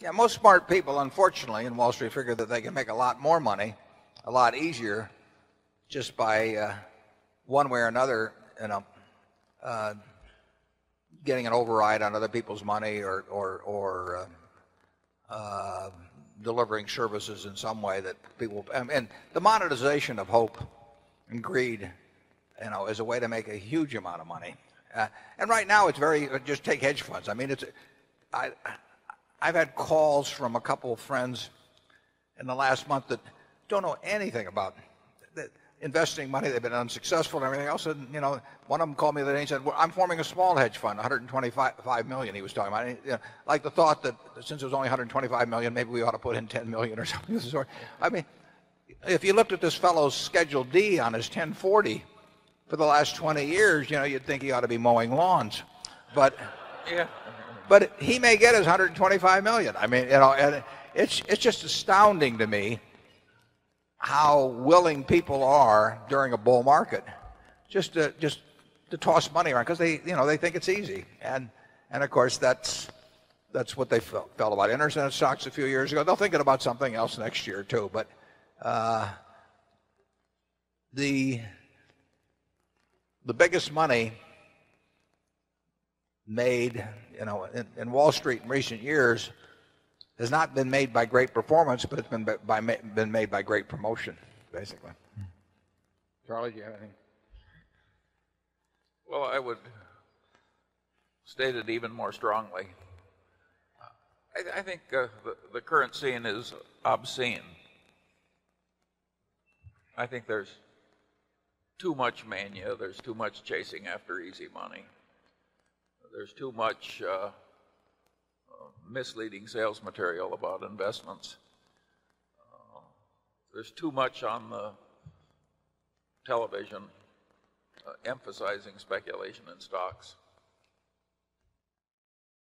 Yeah, most smart people, unfortunately, in Wall Street figure that they can make a lot more money, a lot easier, just by one way or another, getting an override on other people's money or delivering services in some way that people. And the monetization of hope and greed, is a way to make a huge amount of money. And right now, it's very just take hedge funds. I mean, I've had calls from a couple of friends in the last month that don't know anything about investing money. They've been unsuccessful and everything else. And, one of them called me the other day and said, well, I'm forming a small hedge fund, 125 million he was talking about. Like the thought that since it was only 125 million, maybe we ought to put in 10 million or something of the sort. I mean, if you looked at this fellow's Schedule D on his 1040 for the last 20 years, you'd think he ought to be mowing lawns. But yeah. But he may get his 125 million. I mean, and it's just astounding to me how willing people are during a bull market just to toss money around because they think it's easy. And of course that's what they felt about internet stocks a few years ago. They'll think about something else next year too. But the biggest money made in Wall Street in recent years has not been made by great performance, but it's been made by great promotion, basically. Charlie, do you have anything? Well, I would state it even more strongly. I think the current scene is obscene. I think there's too much mania. There's too much chasing after easy money. There's too much misleading sales material about investments. There's too much on the television emphasizing speculation in stocks.